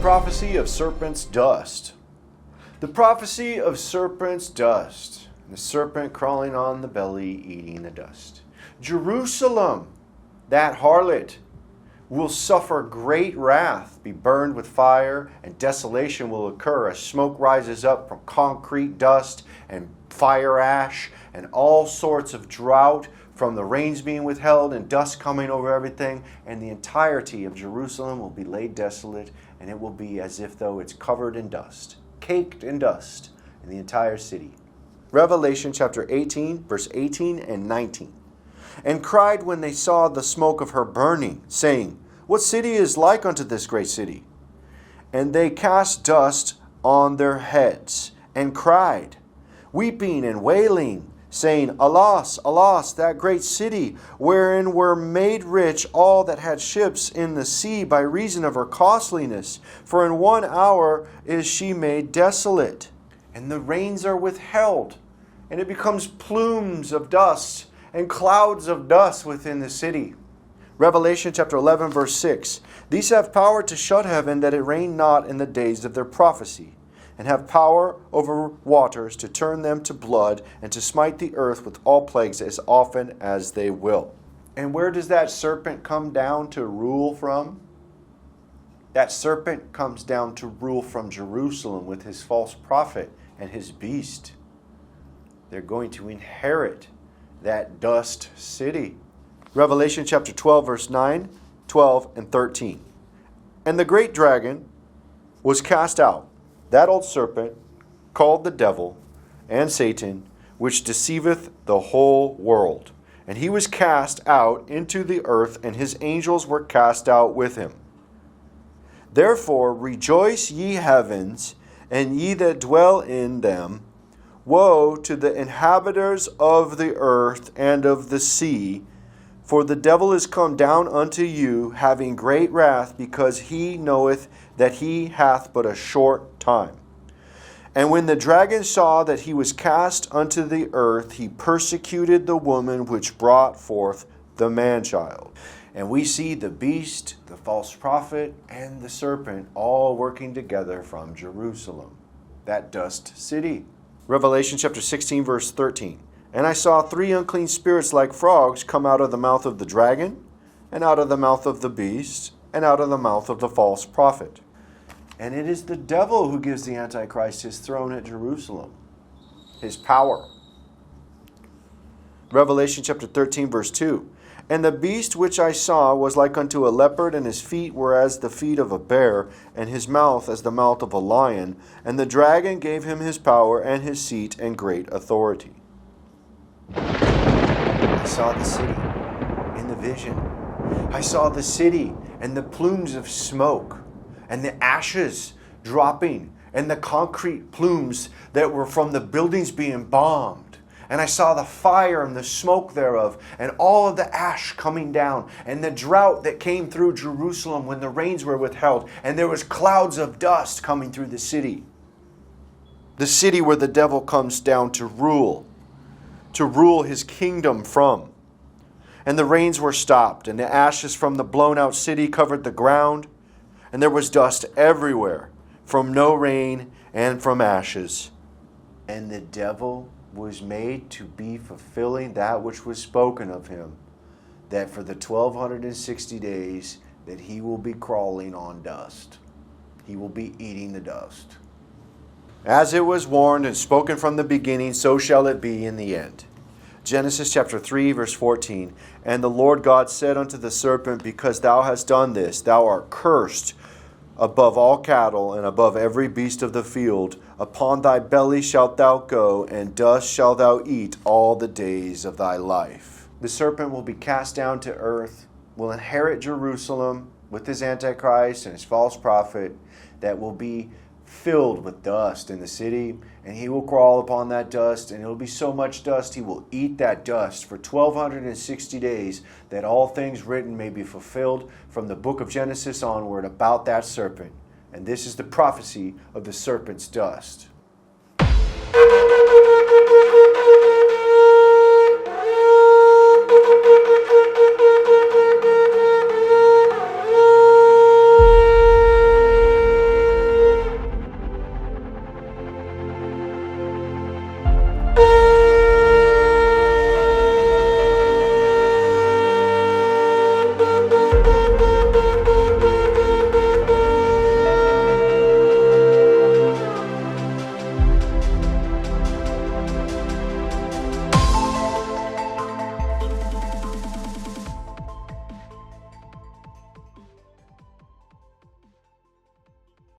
prophecy of serpent's dust. The prophecy of serpent's dust. The serpent crawling on the belly, eating the dust. Jerusalem, that harlot, will suffer great wrath, be burned with fire, and desolation will occur as smoke rises up from concrete dust and fire ash and all sorts of drought from the rains being withheld and dust coming over everything, and the entirety of Jerusalem will be laid desolate, and it will be as if though it's covered in dust, caked in dust in the entire city. Revelation chapter 18, verse 18 and 19. And cried when they saw the smoke of her burning, saying, What city is like unto this great city? And they cast dust on their heads, and cried, weeping and wailing, saying, Alas, alas, that great city, wherein were made rich all that had ships in the sea by reason of her costliness. For in 1 hour is she made desolate. And the rains are withheld, and it becomes plumes of dust and clouds of dust within the city. Revelation chapter 11, verse 6. These have power to shut heaven, that it rain not in the days of their prophecy, and have power over waters to turn them to blood, and to smite the earth with all plagues as often as they will. And where does that serpent come down to rule from? That serpent comes down to rule from Jerusalem with his false prophet and his beast. They're going to inherit that dust city. Revelation chapter 12, verse 9, 12, and 13. And the great dragon was cast out, that old serpent, called the devil and Satan, which deceiveth the whole world. And he was cast out into the earth, and his angels were cast out with him. Therefore rejoice, ye heavens, and ye that dwell in them. Woe to the inhabitants of the earth and of the sea, for the devil is come down unto you, having great wrath, because he knoweth that he hath but a short time. And when the dragon saw that he was cast unto the earth, he persecuted the woman which brought forth the man-child. And we see the beast, the false prophet, and the serpent all working together from Jerusalem, that dust city. Revelation chapter 16, verse 13. And I saw 3 unclean spirits like frogs come out of the mouth of the dragon, and out of the mouth of the beast, and out of the mouth of the false prophet. And it is the devil who gives the Antichrist his throne at Jerusalem, his power. Revelation chapter 13, verse 2. And the beast which I saw was like unto a leopard, and his feet were as the feet of a bear, and his mouth as the mouth of a lion. And the dragon gave him his power and his seat and great authority. I saw the city in the vision. I saw the city and the plumes of smoke and the ashes dropping and the concrete plumes that were from the buildings being bombed. And I saw the fire and the smoke thereof, and all of the ash coming down, and the drought that came through Jerusalem when the rains were withheld, and there was clouds of dust coming through the city. The city where the devil comes down to rule his kingdom from. And the rains were stopped, and the ashes from the blown out city covered the ground, and there was dust everywhere, from no rain and from ashes. And the devil was made to be fulfilling that which was spoken of him, that for the 1260 days that he will be crawling on dust. He will be eating the dust. As it was warned and spoken from the beginning, so shall it be in the end. Genesis chapter 3, verse 14. And the Lord God said unto the serpent, Because thou hast done this, thou art cursed above all cattle and above every beast of the field. Upon thy belly shalt thou go, and dust shalt thou eat all the days of thy life. The serpent will be cast down to earth, will inherit Jerusalem with his Antichrist and his false prophet, that will be filled with dust in the city, and he will crawl upon that dust, and it will be so much dust he will eat that dust for 1260 days, that all things written may be fulfilled from the book of Genesis onward about that serpent. And this is the prophecy of the serpent's dust.